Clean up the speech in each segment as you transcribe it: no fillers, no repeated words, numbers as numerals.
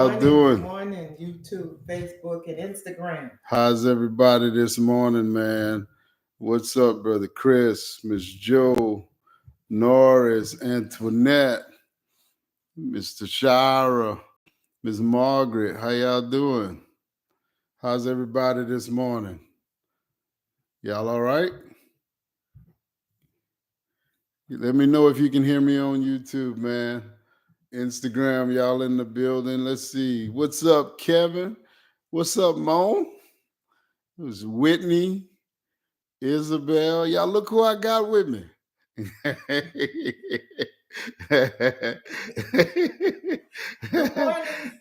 How doing? Good morning, YouTube, Facebook, and Instagram. How's everybody this morning, man? What's up, brother Chris, Miss Joe, Norris, Antoinette, Mr. Shira, Miss Margaret? How y'all doing? How's everybody this morning? Y'all all right? Let me know if you can hear me on YouTube, man. Instagram, y'all in the building. Let's see. What's up, Kevin? What's up, Mo? It was Whitney, Isabel. Y'all look who I got with me.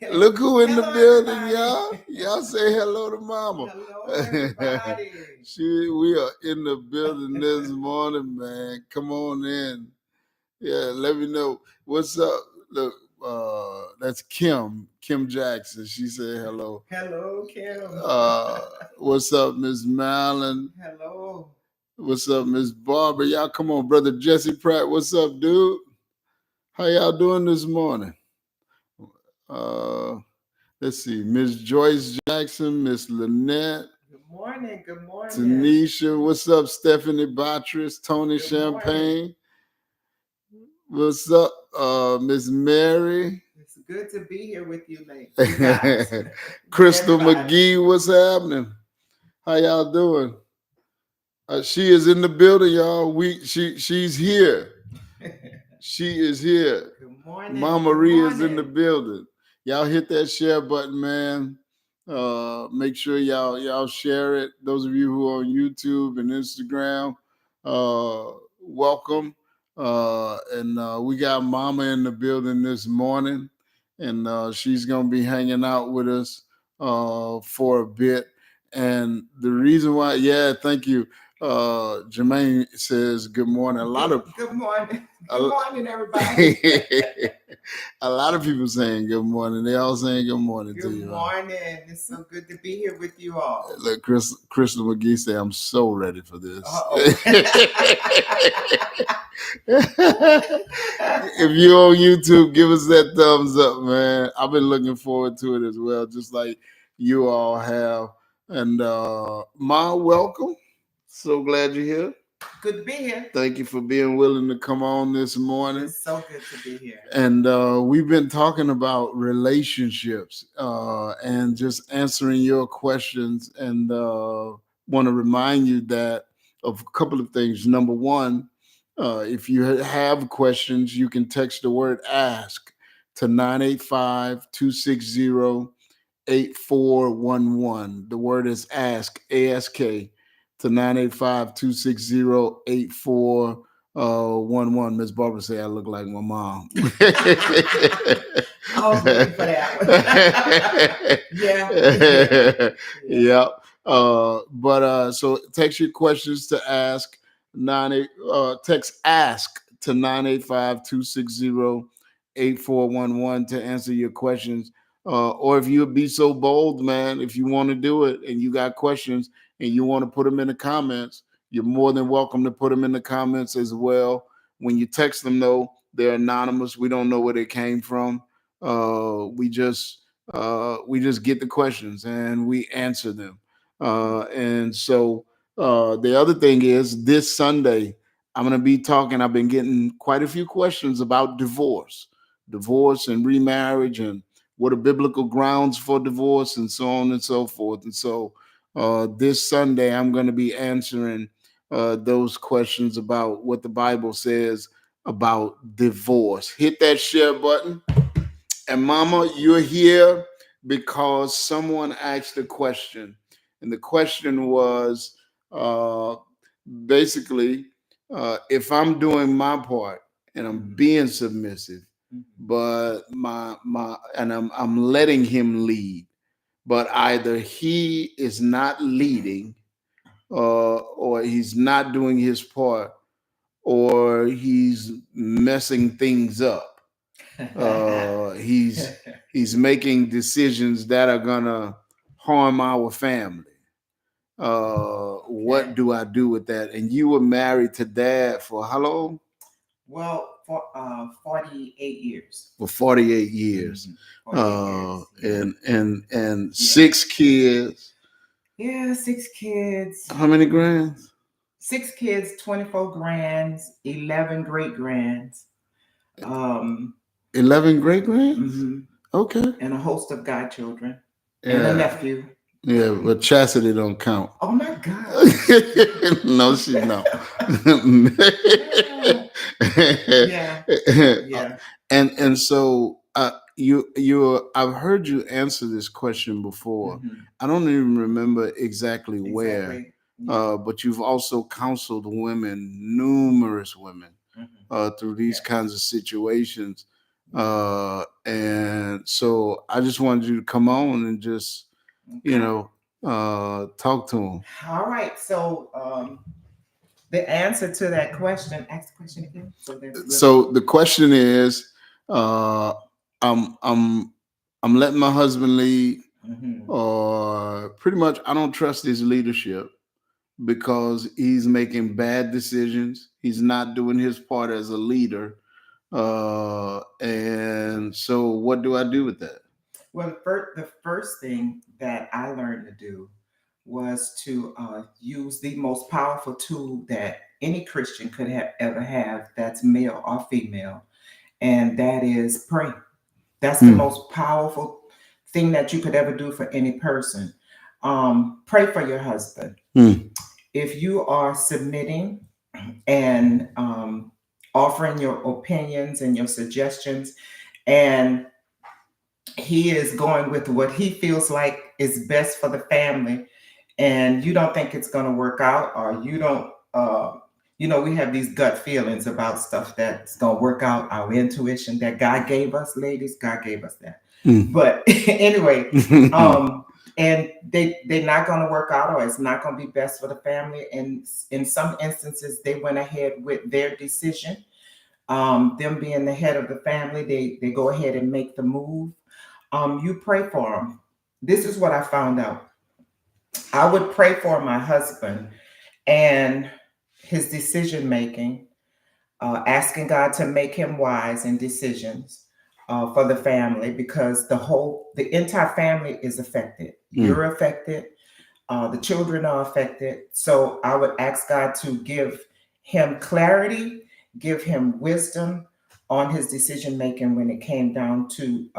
Look who in the building, everybody. Y'all say hello to mama. Hello, everybody. We are in the building this morning, man. Come on in. Yeah, let me know. What's up? Look, that's Kim Jackson. She said hello. Hello, Kim. What's up, Miss Malin? Hello. What's up, Miss Barbara? Y'all come on, brother Jesse Pratt. What's up, dude? How y'all doing this morning? Let's see, Miss Joyce Jackson, Miss Lynette. Good morning. Good morning. Tanisha. What's up, Stephanie Batris, Tony Good Champagne. What's up, Miss Mary? It's good to be here with you, ladies. Crystal McGee, what's happening? How y'all doing? She is in the building, y'all. She's here. She is here. Good morning. Mama Maria is in the building. Y'all hit that share button, man. Make sure y'all share it. Those of you who are on YouTube and Instagram, welcome. And we got Mama in the building this morning, and she's gonna be hanging out with us for a bit. And the reason why, thank you. Jermaine says good morning. Good morning. Good morning, everybody. A lot of people saying good morning. They all saying good morning to you. Good morning. It's so good to be here with you all. Look, Crystal McGee say, I'm so ready for this. If you're on YouTube, give us that thumbs up, man. I've been looking forward to it as well, just like you all have. And Ma, welcome. So glad you're here. Good to be here. Thank you for being willing to come on this morning. It's so good to be here. And we've been talking about relationships and just answering your questions. And want to remind you that of a couple of things. Number one, if you have questions, you can text the word ask to 985-260-8411. The word is ask, A-S-K, to 985-260-8411. Miss Barbara say I look like my mom. I was waiting for that one. Yeah. So text your questions to ask text ask to 985-260-8411 to answer your questions. Or if you would be so bold, man, if you want to do it and you got questions and you want to put them in the comments, you're more than welcome to put them in the comments as well. When you text them, though, they're anonymous. We don't know where they came from. We just get the questions and we answer them. And so the other thing is this Sunday, I'm going to be talking. I've been getting quite a few questions about divorce and remarriage and what are biblical grounds for divorce and so on and so forth. And so this Sunday, I'm going to be answering those questions about what the Bible says about divorce. Hit that share button. And Mama, you're here because someone asked a question. And the question was basically, if I'm doing my part and I'm being submissive, but I'm letting him lead, but either he is not leading or he's not doing his part or he's messing things up. He's making decisions that are gonna harm our family. What do I do with that? And you were married to Dad for how long? Well, for 48 years. For 48 years. 48 years. and 6 kids. Yeah, 6 kids. How many grands? 6 kids, 24 grands, 11 great grands. 11 great grands. Mhm. Okay. And a host of godchildren and a Yeah. nephew. Yeah, but Chastity don't count. Oh my God. No, she don't. Yeah. Yeah. And so you I've heard you answer this question before. Hmm. I don't even remember exactly where, Exactly. Yeah. but you've also counseled women, numerous women, Hmm. through these Yes. kinds of situations. Yeah. And so I just wanted you to come on and just, you Okay. know, talk to them. All right. So the answer to that question, ask the question again. So that we'll. So the question is, uh, I'm I'm I'm letting my husband lead, Hmm. or pretty much I don't trust his leadership because he's making bad decisions. He's not doing his part as a leader. And so what do I do with that? Well, the first thing that I learned to do was to use the most powerful tool that any Christian could have ever have, that's male or female, and that is pray. That's the Hmm. most powerful thing that you could ever do for any person. Pray for your husband. Hmm. If you are submitting and offering your opinions and your suggestions, and he is going with what he feels like is best for the family, and you don't think it's going to work out, or you don't we have these gut feelings about stuff that's going to work out, our intuition that God gave us, ladies. God gave us that. Hmm. But anyway, and they're not going to work out, or it's not going to be best for the family, and in some instances they went ahead with their decision. Them being the head of the family, they go ahead and make the move. You pray for them. This is what I found out. I would pray for my husband and his decision making, asking God to make him wise in decisions for the family, because the entire family is affected. Hmm. You're affected. The children are affected. So I would ask God to give him clarity, give him wisdom on his decision making when it came down to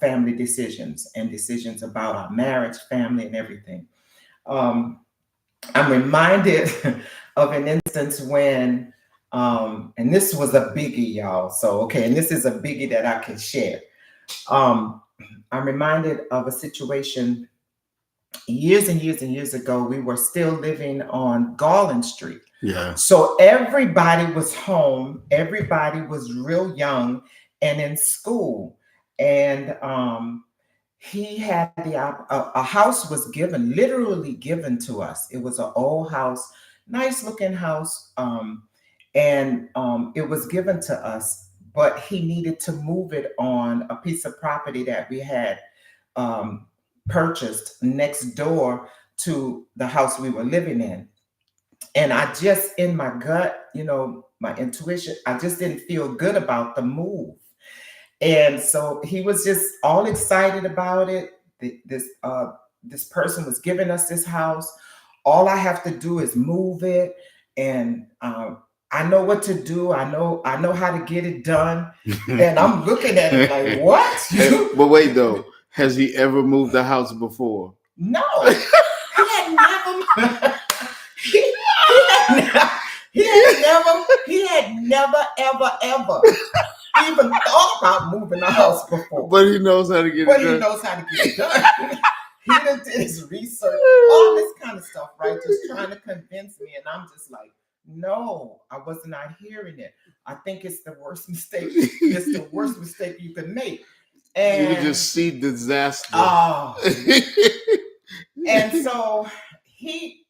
family decisions and decisions about our marriage, family, and everything. Um, I'm reminded of an instance when, and this was a biggie, y'all. So, okay, and this is a biggie that I can share. Um, I'm reminded of a situation years and years and years ago. We were still living on Garland Street. Yeah. So everybody was home, everybody was real young and in school. And he had a house was given, literally given to us. It was an old house, nice looking house. And it was given to us, but he needed to move it on a piece of property that we had um, purchased next door to the house we were living in. And I just, in my gut, my intuition, I just didn't feel good about the move. And so he was just all excited about it. This person was giving us this house. All I have to do is move it, and I know what to do. I know how to get it done. And I'm looking at him like, what? But wait though, has he ever moved the house before? No, he had never. He had never, ever, ever even thought about moving a house before. But he knows how to get But it he done. knows how to get it done. He done did his research, all this kind of stuff, right? Just trying to convince me, and I'm just like, no, I was not hearing it. I think it's the worst mistake. It's the worst mistake you can make. You would And just see disaster. oh, and so he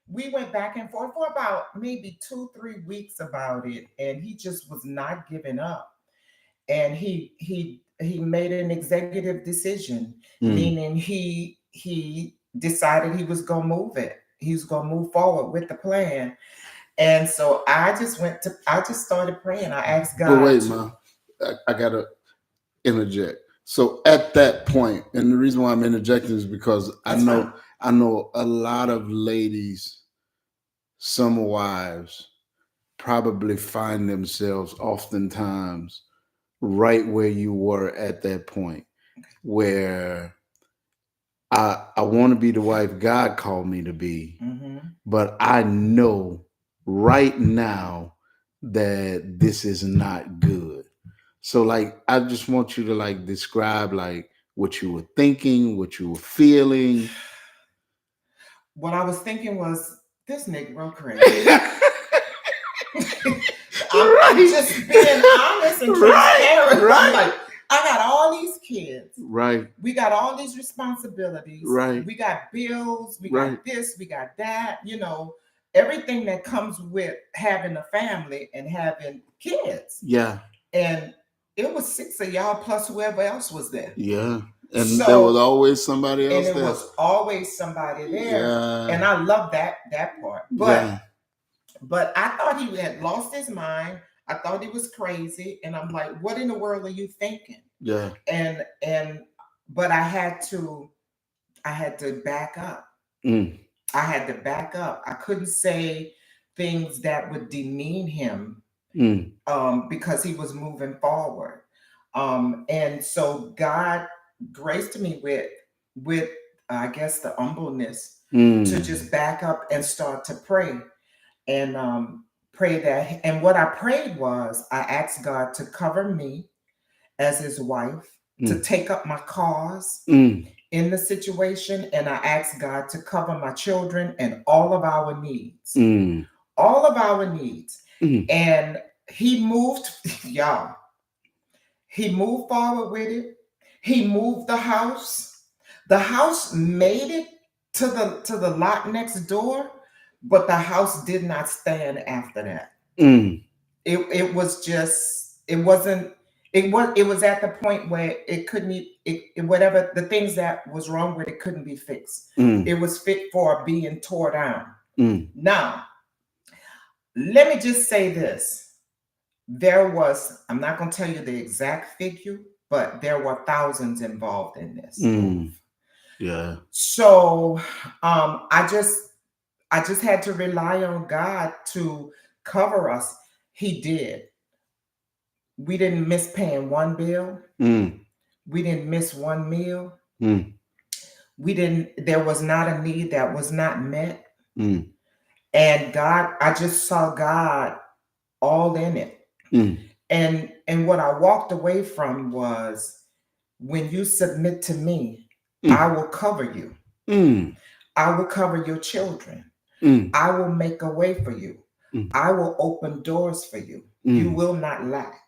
we went back and forth for about maybe 2-3 weeks about it, and he just was not giving up. And he made an executive decision, Mm. meaning he decided he was gonna move it. He was gonna move forward with the plan. And so I just started praying. I asked But God wait, to. ma, I gotta interject. So at that point, and the reason why I'm interjecting is because That's fine. I know a lot of ladies, some wives, probably find themselves oftentimes right where you were at that point, where I want to be the wife God called me to be, Mm-hmm. but I know right now that this is not good. So like I just want you to like describe like what you were thinking, what you were feeling. What I was thinking was, this Negro crazy. I'm Right. just being honest and Right. transparent. I'm Right. like, I got all these kids. Right. We got all these responsibilities. Right. We got bills. We Right. got this. We got that. Everything that comes with having a family and having kids. Yeah. And it was 6 of y'all plus whoever else was there. Yeah. And there was So, always somebody and else it there. was always somebody there. And Yeah. I love that part. Yeah. But I thought he had lost his mind. I thought he was crazy. And I'm like, what in the world are you thinking? Yeah. And but I had to back up. Mm. I had to back up. I couldn't say things that would demean him, Mm. because he was moving forward. And so God graced me with I guess the humbleness to Mm. just back up and start to pray and pray that. And what I prayed was I asked God to cover me as his wife, to Mm. take up my cause Mm. in the situation, and I asked God to cover my children and all of our needs. Mm. All of our needs. Mm. And he moved, y'all. He moved forward with it. He moved the house. The house made it to the lot next door, but the house did not stand after that. Mm. It was just, it wasn't, it was at the point where it couldn't whatever the things that was wrong with it couldn't be fixed. Mm. It was fit for being tore down. Mm. Now, let me just say this. I'm not going to tell you the exact figure, but there were thousands involved in this Mm. move. Yeah. So I just had to rely on God to cover us. He did. We didn't miss paying one bill. Mm. We didn't miss one meal. Mm. There was not a need that was not met. Mm. And God, I just saw God all in it. Mm. And what I walked away from was, when you submit to me, I Mm. will cover you. Mm. I will cover your children. Mm. I will make a way for you. Mm. I will open doors for you. You Mm. will not lack.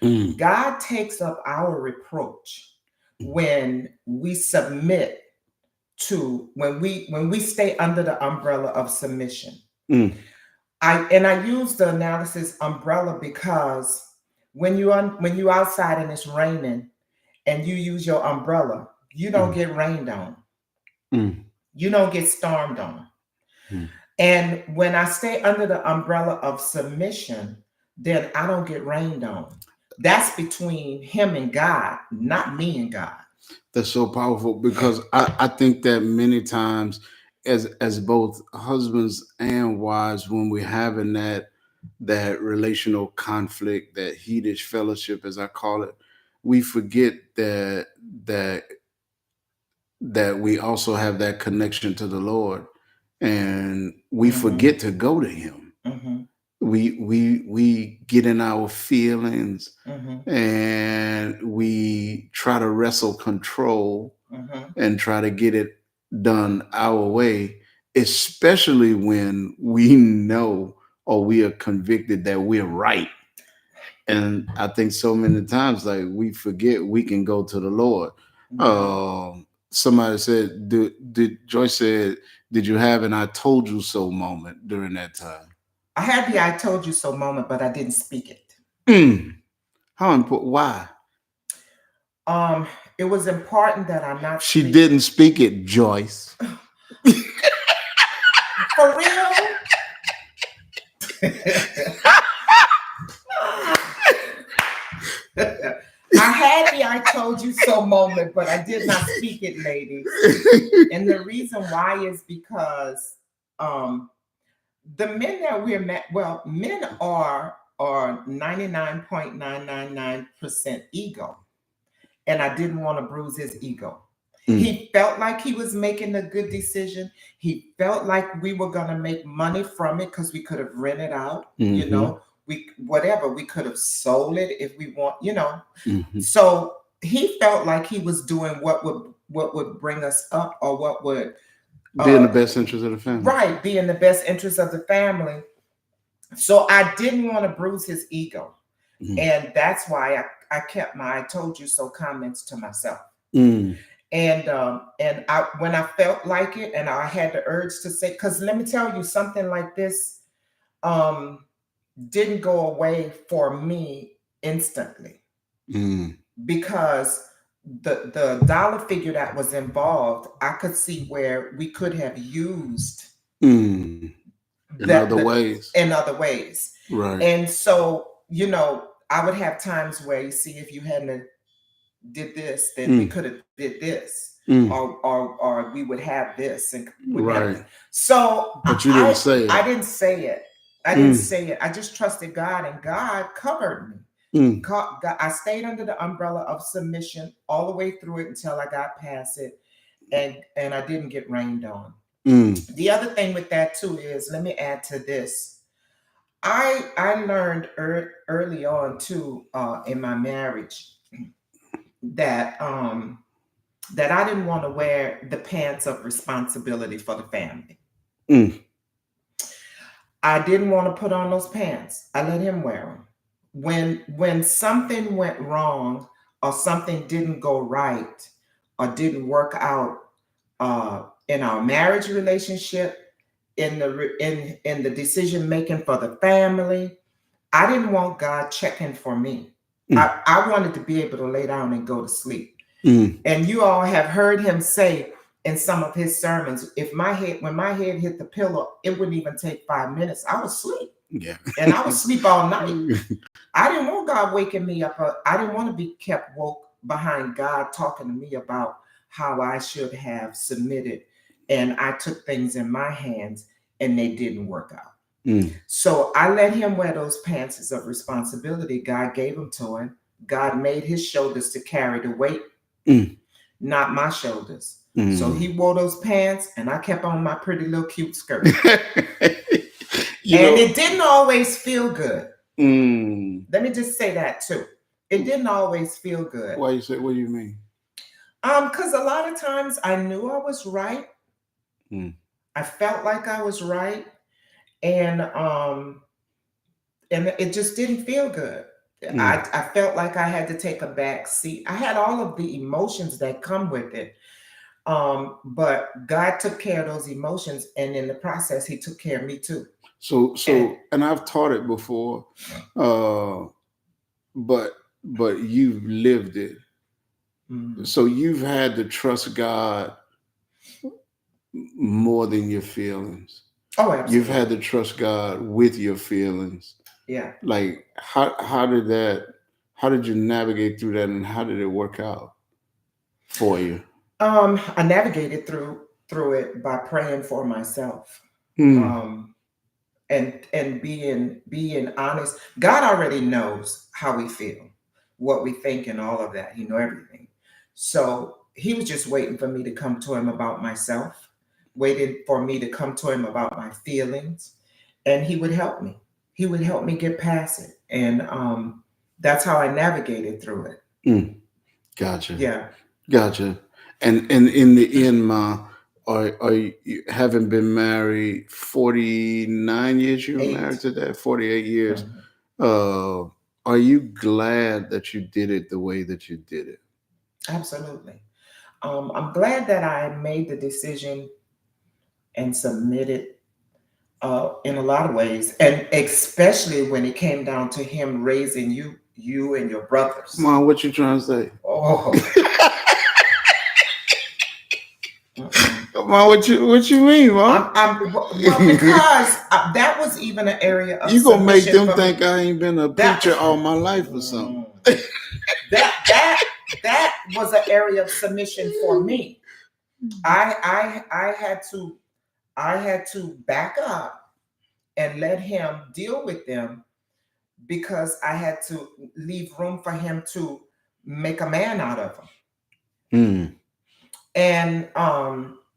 Mm. God takes up our reproach when we submit to, when we stay under the umbrella of submission. Mm. I use the analysis umbrella because when you outside and it's raining and you use your umbrella, you don't Mm. get rained on. Mm. You don't get stormed on. Mm. And when I stay under the umbrella of submission, then I don't get rained on. That's between him and God, not me and God. That's so powerful because I think that many times as both husbands and wives, when we're having that relational conflict, that heated fellowship as I call it, we forget that that we also have that connection to the Lord, and we Mm-hmm. forget to go to him. Mm-hmm. We get in our feelings, Mm-hmm. and we try to wrestle control Mm-hmm. and try to get it done our way, especially when we know or we are convicted that we're right. And I think so many times, like, we forget we can go to the Lord. Mm-hmm. Somebody said, did Joyce said, did you have an "I told you so" moment during that time? I had the "I told you so" moment, but I didn't speak it. Mm. How important? Why? Um, it was important that I not She speak. didn't speak it, Joyce. For real? I had the I told you so moment, but I did not speak it, ladies. And the reason why is because the men that we're met, well, men are 99.999% ego. And I didn't want to bruise his ego. He felt like he was making a good decision. He felt like we were gonna make money from it because we could have rented out, you know, we could have sold it if we want, you know. So he felt like he was doing what would bring us up, or what would be in the best interest of the family. Right, be in the best interest of the family. So I didn't want to bruise his ego. And that's why I kept my "I told you so" comments to myself. And when I felt like it, and I had the urge to say, because let me tell you, something like this didn't go away for me instantly, because the dollar figure that was involved, I could see where we could have used in other ways. In other ways. Right. And so, you know, I would have times where, you see, if you hadn't did this, then we could have did this, or we would have this, and right. So, but you didn't say it. I didn't say it. I didn't say it. I just trusted God, and God covered me. I stayed under the umbrella of submission all the way through it until I got past it, and I didn't get rained on. The other thing with that too is, let me add to this. I learned early on too, in my marriage, that that I didn't want to wear the pants of responsibility for the family. I didn't want to put on those pants. I let him wear them. When something went wrong, or something didn't go right, or didn't work out in our marriage relationship, in the decision making for the family, I didn't want God checking for me. I wanted to be able to lay down and go to sleep. And you all have heard him say in some of his sermons, when my head hit the pillow, it wouldn't even take 5 minutes. I would sleep. Yeah. And I would sleep all night. I didn't want God waking me up. I didn't want to be kept woke behind God talking to me about how I should have submitted. And I took things in my hands, and they didn't work out. So I let him wear those pants of responsibility. God gave them to him. God made his shoulders to carry the weight, not my shoulders. So he wore those pants, and I kept on my pretty little cute skirt. It didn't always feel good. Let me just say that too. It didn't always feel good. Why you say? What do you mean? Because a lot of times I knew I was right. I felt like I was right, and it just didn't feel good. I felt like I had to take a back seat. I had all of the emotions that come with it. But God took care of those emotions, and in the process, he took care of me too. So, and I've taught it before, but you've lived it. So you've had to trust God more than your feelings. Oh, absolutely. You've had to trust God with your feelings. Yeah. Like how did you navigate through that, and how did it work out for you? I navigated through it by praying for myself. And being honest. God already knows how we feel, what we think, and all of that. He knows everything. So he was just waiting for me to come to him about myself, waiting for me to come to him about my feelings, and he would help me. He would help me get past it. And that's how I navigated through it. Gotcha. Yeah. Gotcha. And in the end, Ma, are you haven't been married 49 years? You were married to that 48 years. Are you glad that you did it the way that you did it? Absolutely. I'm glad that I made the decision and submitted in a lot of ways, and especially when it came down to him raising you and your brothers. Ma, what you trying to say? Oh. Ma, what you mean, Ma? Well, because that was even an area of you gonna make them think I ain't been a preacher all my life or something. that was an area of submission for me. I had to back up and let him deal with them because I had to leave room for him to make a man out of them. Mm. And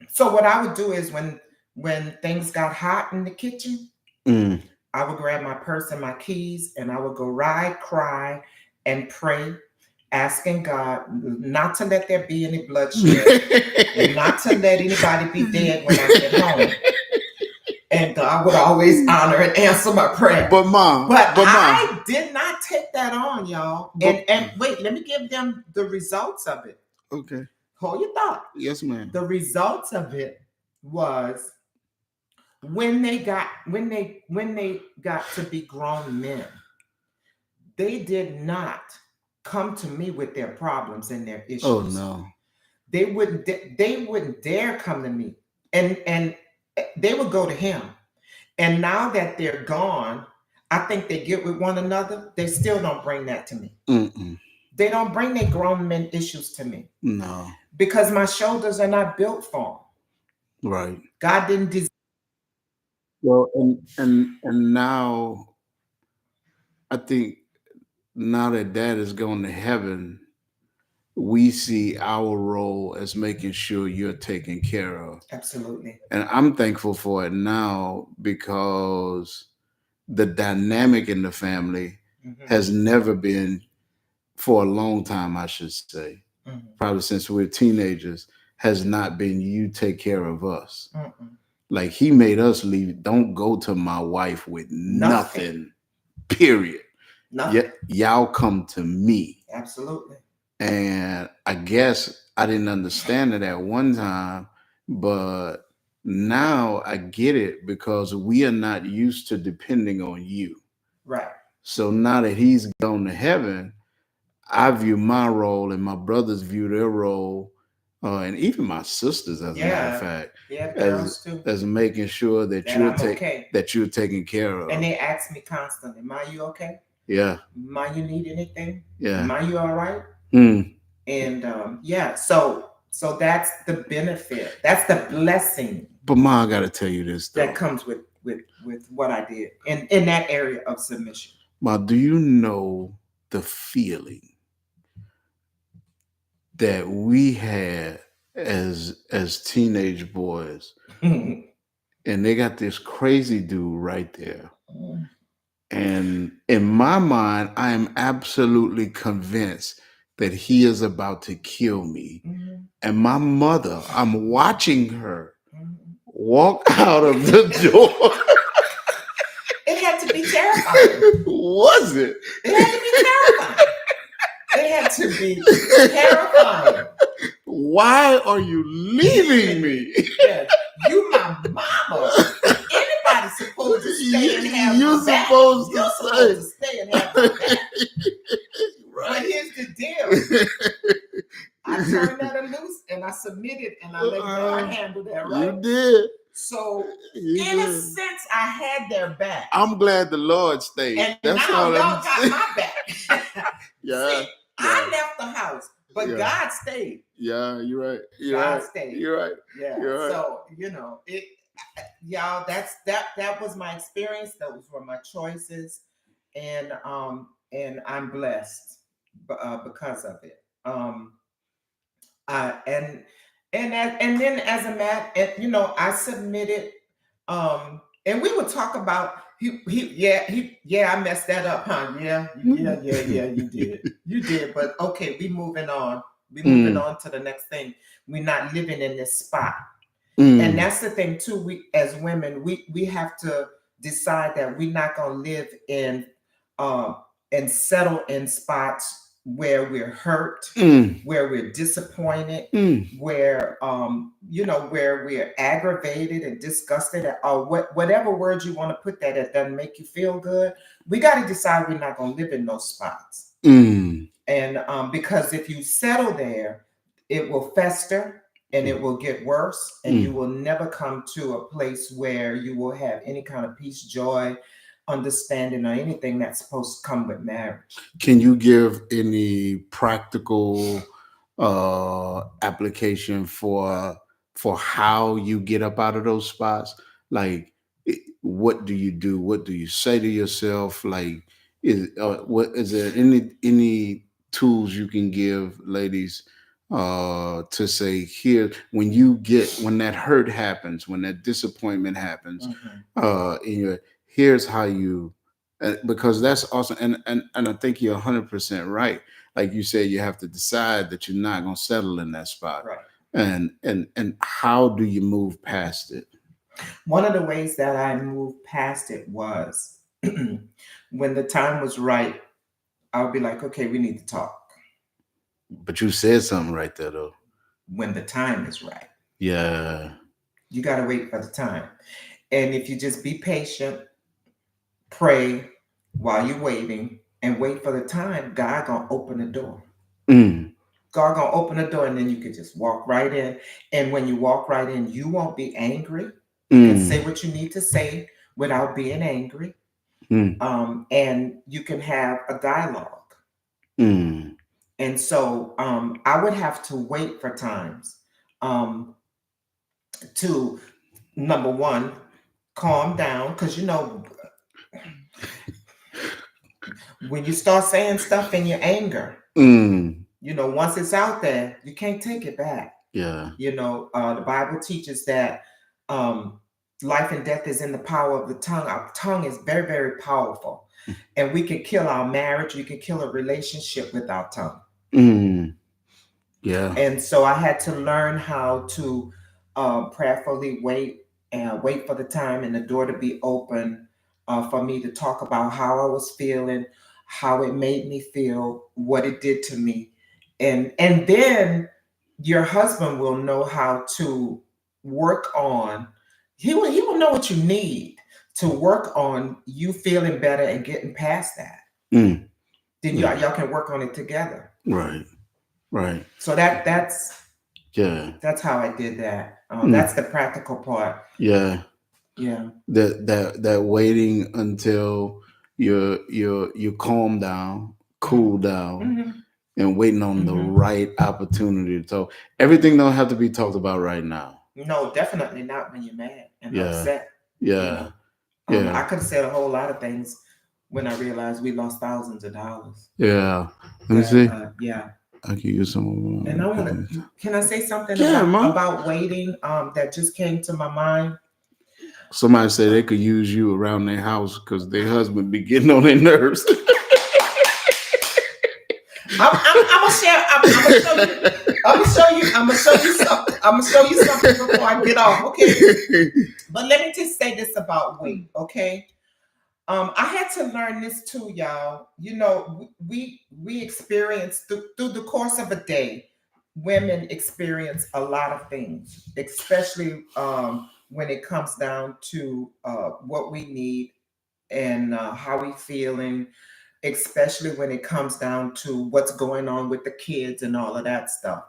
so what I would do is when things got hot in the kitchen, I would grab my purse and my keys and I would go ride, cry, and pray, asking God not to let there be any bloodshed, and not to let anybody be dead when I get home. And God would always honor and answer my prayer. But I did not take that on, y'all. And wait, let me give them the results of it. Okay. Hold your thought. Yes, ma'am. The results of it was when they got to be grown men, they did not come to me with their problems and their issues. Oh no. They wouldn't dare come to me. And they would go to him. And now that they're gone, I think they get with one another. They still don't bring that to me. Mm-mm. They don't bring their grown men issues to me. No. Because my shoulders are not built for them. Right. God didn't design. Well, and now I think now that Dad is going to heaven, we see our role as making sure you're taken care of. Absolutely. And I'm thankful for it now because the dynamic in the family has never been, for a long time, I should say, probably since we were teenagers, has not been you take care of us. Like he made us leave. Don't go to my wife with nothing. Period. Nothing. Y'all come to me. Absolutely. And I guess I didn't understand it at one time, but now I get it because we are not used to depending on you. Right. So now that he's gone to heaven, I view my role and my brothers view their role, and even my sisters, as a matter of fact, as making sure that you're taken care of. And they ask me constantly, "Ma, you okay? Yeah. Ma, you need anything? Yeah. Ma, you all right?" And so that's the benefit. That's the blessing. But Ma, I got to tell you this though. That comes with what I did in that area of submission. Ma, do you know the feeling that we had as teenage boys? And they got this crazy dude right there. And in my mind, I am absolutely convinced that he is about to kill me. And my mother, I'm watching her walk out of the door. It had to be terrifying. Was it? It had to be terrifying. It had to be terrifying. Why are you leaving me? Yes. You my mama. Anybody's supposed to stay and have You're supposed to stay and have my back. Right. But here's the deal. I turned that loose and I submitted and I let God handle that, right? You did. So in a sense, I had their back. I'm glad the Lord stayed. And that's now all y'all got my back. Yeah. See, I left the house, but God stayed. Yeah, you're right. God stayed. You're right. Yeah. You're right. So y'all, that was my experience. Those were my choices, and I'm blessed because of it. And then as a man, I submitted, and we would talk about I messed that up, huh? Yeah, you did, but okay, we moving on to the next thing. We're not living in this spot, and that's the thing too. We as women, we have to decide that we're not gonna live in and settle in spots where we're hurt, where we're disappointed, where where we're aggravated and disgusted, or whatever words you want to put that doesn't make you feel good. We got to decide we're not going to live in those spots. And because if you settle there, it will fester and it will get worse, and you will never come to a place where you will have any kind of peace, joy, understanding or anything that's supposed to come with marriage. Can you give any practical application for how you get up out of those spots? Like, what do you do? What do you say to yourself? Like, what is there any tools you can give ladies to say here when that hurt happens, when that disappointment happens, Mhm. in your here's how you because that's awesome, and I think you're 100% right. Like you said, you have to decide that you're not going to settle in that spot, Right. and how do you move past it? One of the ways that I moved past it was when the time was right, I would be like, okay, we need to talk But you said something right there, though. when the time is right. Yeah. You got to wait for the time. And if you just be patient, pray while you're waiting, and wait for the time, God gonna open the door. Mm, God gonna open the door, and then you can just walk right in. And when you walk right in, you won't be angry. You can say mm, what you need to say without being angry. mm, And you can have a dialogue. mm, And so I would have to wait for times um, to, number one, calm down. Because, when you start saying stuff in your anger, mm. once it's out there, you can't take it back. Yeah. The Bible teaches that um, life and death is in the power of the tongue. Our tongue is very, very powerful. And we can kill our marriage, we can kill a relationship with our tongue. Mm, yeah. And so I had to learn how to prayerfully wait and wait for the time and the door to be open for me to talk about how I was feeling, how it made me feel, what it did to me. And then your husband will know how to work on, he will know what you need to work on you feeling better and getting past that. Mm, Then yeah. y'all can work on it together. Right. Right. So that's Yeah. That's how I did that. That's Mm, the practical part. yeah. Yeah. That waiting until you calm down, cool down, Hmm. and waiting on the Hmm. right opportunity to talk. Everything don't have to be talked about right now. No, definitely not when you're mad and Yeah. upset. Yeah. I Yeah. could have said a whole lot of things when I realized we lost thousands of dollars. Yeah. Let me That see. yeah. I can use some of And I want to. them. Can I say something Yeah, about man. waiting? That just came to my mind. Somebody said they could use you around their house because their husband be getting on their nerves. I'm gonna share. I'm gonna show you. I'm gonna show you. I'm gonna show you something. I'm gonna show you something before I get off. Okay. But let me just say this about weight. Okay. I had to learn this too, y'all. We experience through the course of a day. Women experience a lot of things, especially when it comes down to what we need and how we feeling, especially when it comes down to what's going on with the kids and all of that stuff.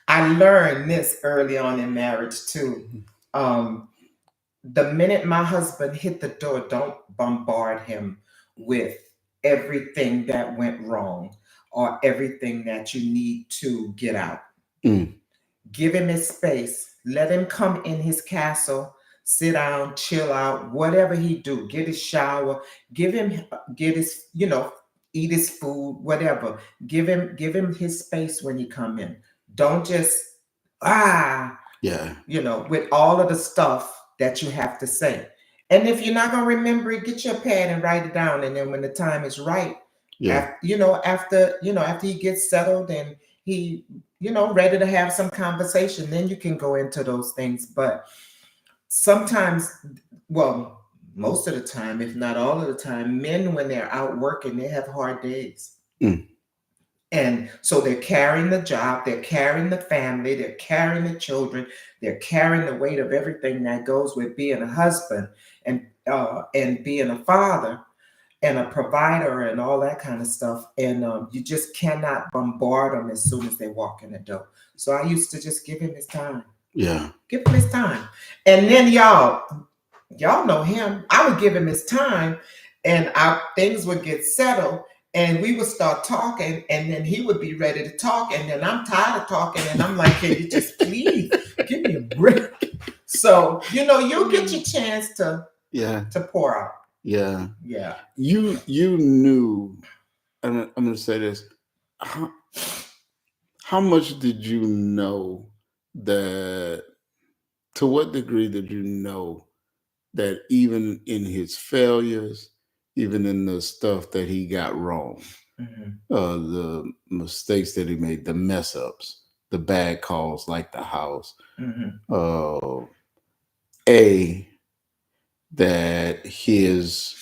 I learned this early on in marriage too. Um, the minute my husband hit the door, don't bombard him with everything that went wrong or everything that you need to get out. Mm, Give him his space. Let him come in his castle, sit down, chill out, whatever he do. Get his shower. Get his, eat his food, whatever. Give him his space when he come in. Don't just ah yeah. with all of the stuff that you have to say. And if you're not gonna remember it, get your pad and write it down. And then when the time is right, Yeah. after he gets settled and he, ready to have some conversation, then you can go into those things. But sometimes, well, most of the time, if not all of the time, men when they're out working, they have hard days. Mm, And so they're carrying the job, they're carrying the family, they're carrying the children, they're carrying the weight of everything that goes with being a husband and being a father and a provider and all that kind of stuff. And you just cannot bombard them as soon as they walk in the door. So I used to just give him his time, yeah. give him his time, and then y'all, y'all know him. I would give him his time, and our things would get settled, and we would start talking, and then he would be ready to talk, and then I'm tired of talking, and I'm like, can you just please give me a break? So you'll get your chance to Yeah. pour out. Yeah. Yeah. You knew, and I'm going to say this. How much did you know that, to what degree did you know that even in his failures, even in the stuff that he got wrong, the mistakes that he made, the mess ups, the bad calls like the house, uh, A, that his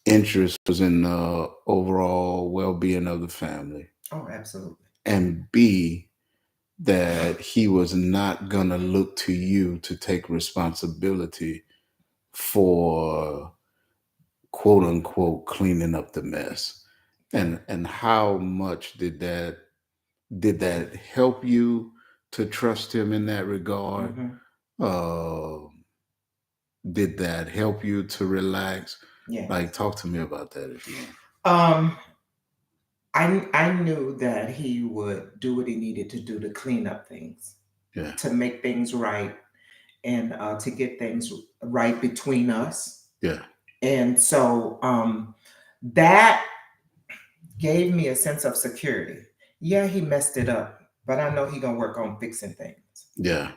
interest was in the overall well being of the family, Oh, absolutely. and B, that he was not going to look to you to take responsibility for quote unquote cleaning up the mess. And how much did that help you to trust him in that regard? Uh, did that help you to relax? Yeah. Like, talk to me about that if you want. I knew that he would do what he needed to do to clean up things, Yeah. to make things right, and to get things right between us. Yeah. And so that gave me a sense of security. Yeah, he messed it up, but I know he gonna work on fixing things. Yeah.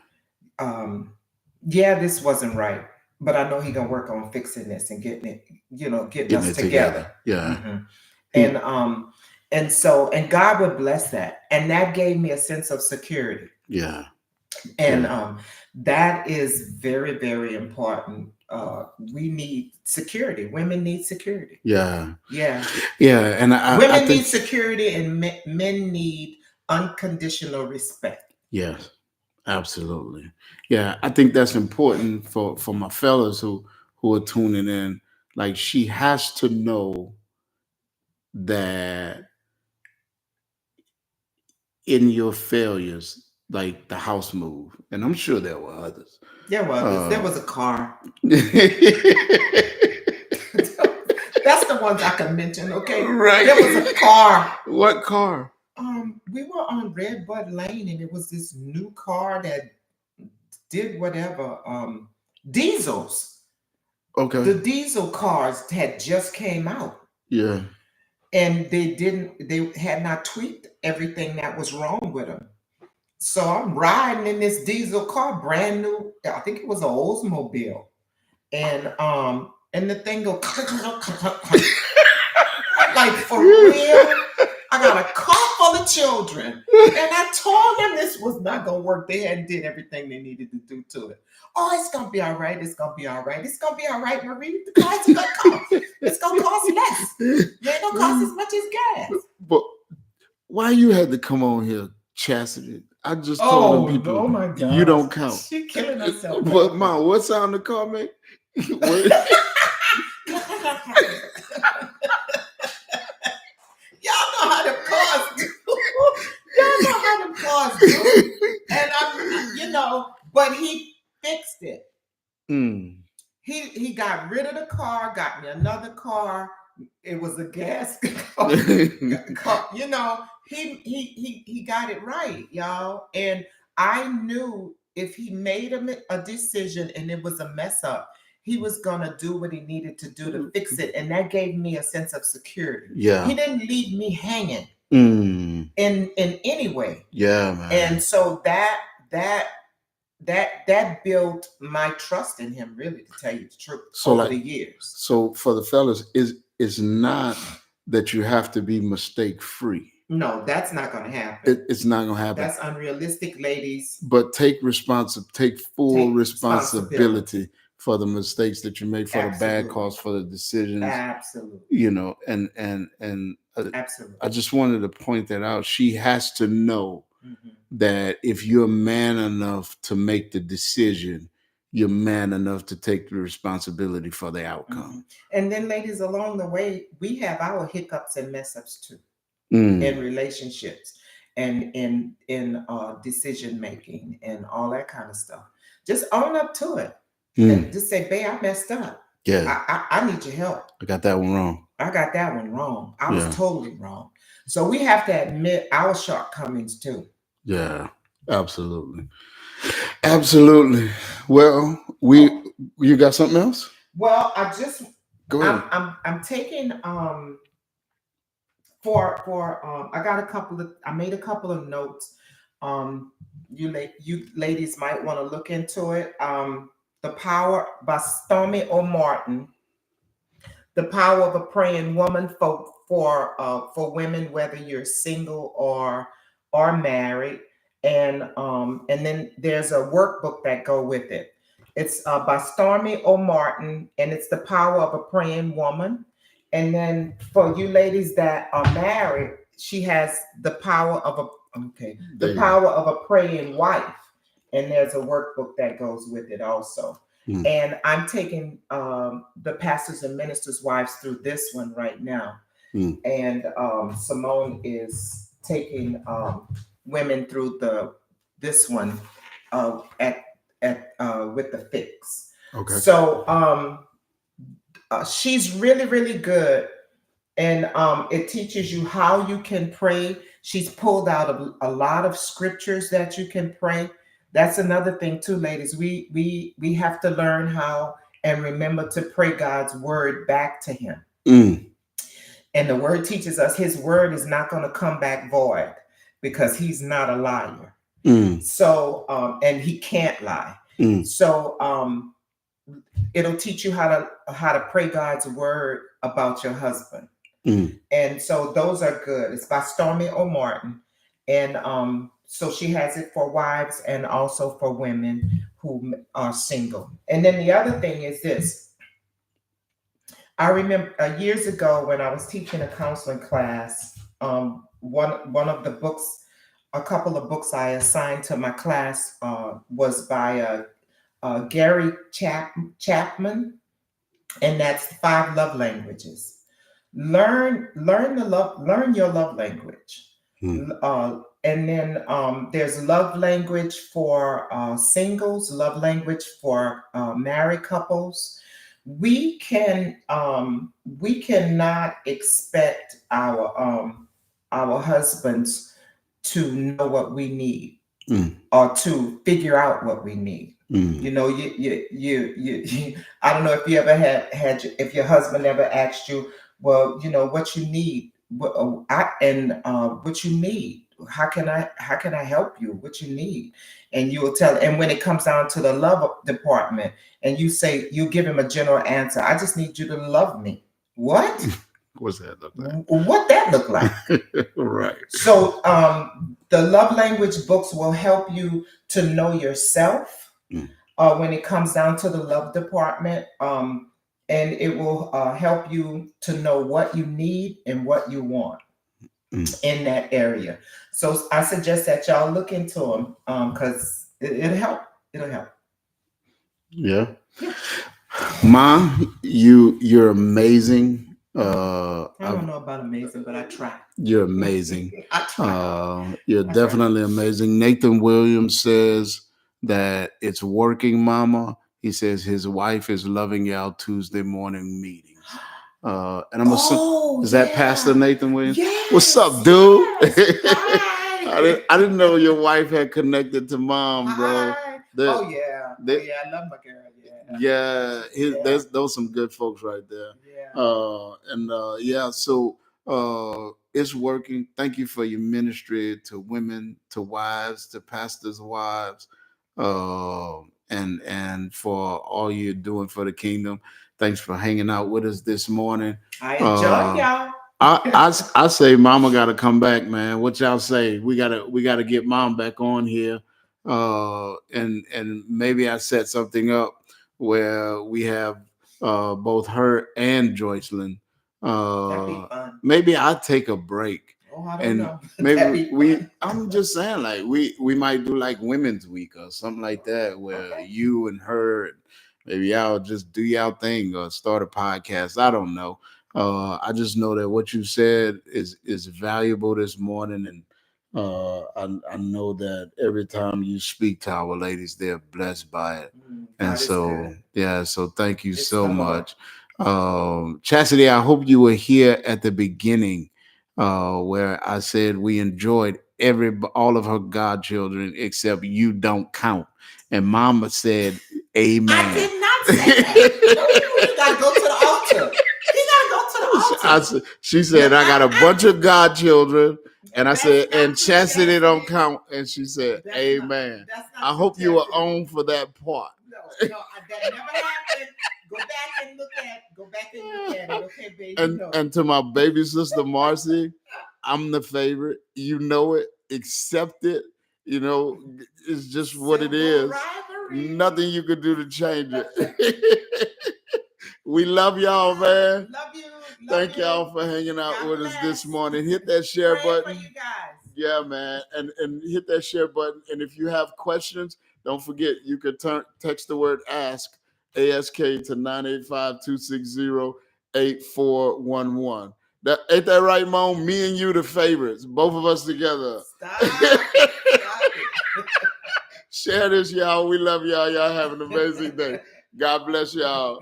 Yeah, this wasn't right, but I know he gonna work on fixing this and getting us it together. Yeah. And God would bless that, and that gave me a sense of security. Yeah. And that is very, very important. We need security. Women need security. Yeah. Yeah. Yeah. And women need security, and men need unconditional respect. Yes, absolutely. Yeah, I think that's important for my fellas who are tuning in. Like, she has to know that in your failures, like the house move, and I'm sure there were others. There were others. There was a car. That's the ones I can mention. Okay, right. There was a car. What car? We were on Redbud Lane, and it was this new car that did whatever. Diesels. Okay. The diesel cars had just came out. Yeah. And they had not tweaked everything that was wrong with them. So I'm riding in this diesel car, brand new. I think it was an Oldsmobile. And the thing go like, for real. I got a car full of children, and I told them this was not gonna work. They hadn't did everything they needed to do to it. Oh, it's gonna be all right. It's gonna be all right. It's gonna be all right, Marie. The car's gonna cost. It's gonna cost less. It ain't gonna cost as much as gas. But why you had to come on here, Chastity? I just told them people, oh my God, you don't count. She killing herself. But Mom, what sound the car make? Y'all know how them cars do. Y'all know how them cars do. And but he fixed it. He got rid of the car, got me another car. It was a gas car. He got it right, y'all. And I knew if he made a decision and it was a mess up, he was gonna do what he needed to do to fix it, and that gave me a sense of security. Yeah, he didn't leave me hanging in any way. Yeah, man. And so that built my trust in him, really, to tell you the truth, over the years. So for the fellas, it's not that you have to be mistake free. No, that's not going to happen. It's not going to happen. That's unrealistic, ladies. But take full responsibility for the mistakes that you make, for the bad calls, for the decisions. Absolutely. And absolutely. I just wanted to point that out. She has to know that if you're man enough to make the decision, you're man enough to take the responsibility for the outcome. And then, ladies, along the way, we have our hiccups and mess ups too, in relationships and in decision making and all that kind of stuff. Just own up to it. and Mm. just say, babe, I messed up. Yeah, I need your help. I got that one wrong. I got that one wrong. I was Yeah, totally wrong. So we have to admit our shortcomings too. yeah, absolutely, absolutely. Well, we Oh, you got something else? well, I just Go ahead. I'm taking for I got a couple of I made a couple of notes. Um you ladies might want to look into it. The Power by Stormy O'Martin. The Power of a Praying Woman for women, whether you're single or married. And then there's a workbook that go with it. It's by Stormy O'Martin, and it's The Power of a Praying Woman. And then for you ladies that are married, she has the power of the There you go. power of a praying wife, and there's a workbook that goes with it also. Mm, And I'm taking the pastors and ministers' wives through this one right now. mm. And Simone is taking women through the this one at with the fix. Okay. So she's really really good, and it teaches you how you can pray. She's pulled out a lot of scriptures that you can pray. That's another thing too, ladies. We have to learn how and remember to pray God's word back to Him. Mm, And the word teaches us His word is not going to come back void because He's not a liar. mm, So and He can't lie. mm, So it'll teach you how to pray God's word about your husband. mm. And so those are good. It's by Stormy O'Martin. And so she has it for wives and also for women who are single. And then the other thing is this. I remember years ago when I was teaching a counseling class, one of the books, a couple of books I assigned to my class was by Gary Chapman, and that's Five Love Languages. Learn your love language. Mm, And then there's love language for singles, love language for married couples. We cannot expect our husbands to know what we need mm, or to figure out what we need. mm. You know, I don't know if you ever if your husband ever asked you, well, you know, what you need, what you need. How can I help you? What you need, and you will tell. And when it comes down to the love department, and you give him a general answer. I just need you to love me. What? What's that look like? What that look like? Right. So the love language books will help you to know yourself Mm, when it comes down to the love department. And it will help you to know what you need and what you want mm. in that area. So I suggest that y'all look into them because it'll help. It'll help. Yeah. Yeah. Mom, you're amazing. I don't know about amazing, but I try. You're amazing. I try. You're I try. definitely amazing. Nathan Williams says that it's working, Mama. He says his wife is loving y'all Tuesday morning meetings. And I'm assuming, Oh is that Pastor yeah. Nathan Williams? What's Yes. up, dude? Yes. Hi. I didn't know your wife had connected to Mom, bro. Hi. That Oh yeah. Oh that yeah. I love my girl. Yeah. yeah, Yeah. there's those some good folks right there. Yeah. And yeah, so it's working. Thank you for your ministry to women, to wives, to pastors' wives, and for all you're doing for the kingdom. Thanks for hanging out with us this morning. I enjoy Uh, y'all. I say Mama got to come back, man. What y'all say? We gotta get Mom back on here, and maybe I set something up where we have both her and Joycelyn. That'd be Uh, fun. maybe I take a break, Oh, I don't and know. That'd maybe be fun. I'm just saying, like we might do like Women's Week or something like that, where Okay. you and her, maybe y'all just do y'all thing or start a podcast. I don't know. I just know that what you said is valuable this morning, and I know that every time you speak to our ladies, they're blessed by it. And God is so, good. yeah, so thank you It's so the Lord. much. Chastity, I hope you were here at the beginning where I said we enjoyed all of her godchildren except you don't count. And Mama said, I Amen. did not say that. No, you got to go to the altar. You got to go to the altar. She No, said, I got a bunch of godchildren. And I that's said, and not true, chastity don't Chastity. count. And she said, That's not. Amen. That's I not true, hope you were Chastity. on for that part. No, that never happened. Go back and look at it, okay, baby? No. And to my baby sister Marcy, I'm the favorite. You know it, accept it. You know, it's just what it Civil is. rivalry. Nothing you could do to change it. We love y'all, man. Love you. Love Thank you. y'all for hanging out God with us bless. this morning. Hit that share Praying for button. you guys. Yeah, man. And hit that share button. And if you have questions, don't forget you could text the word ASK to 985-260-8411. That ain't that right, Mom? Me and you the favorites. Both of us together. Stop. Stop it. Share this, y'all. We love y'all. Y'all have an amazing day. God bless y'all.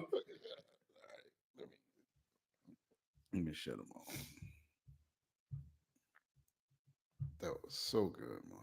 Let me shut them off. That was so good, man.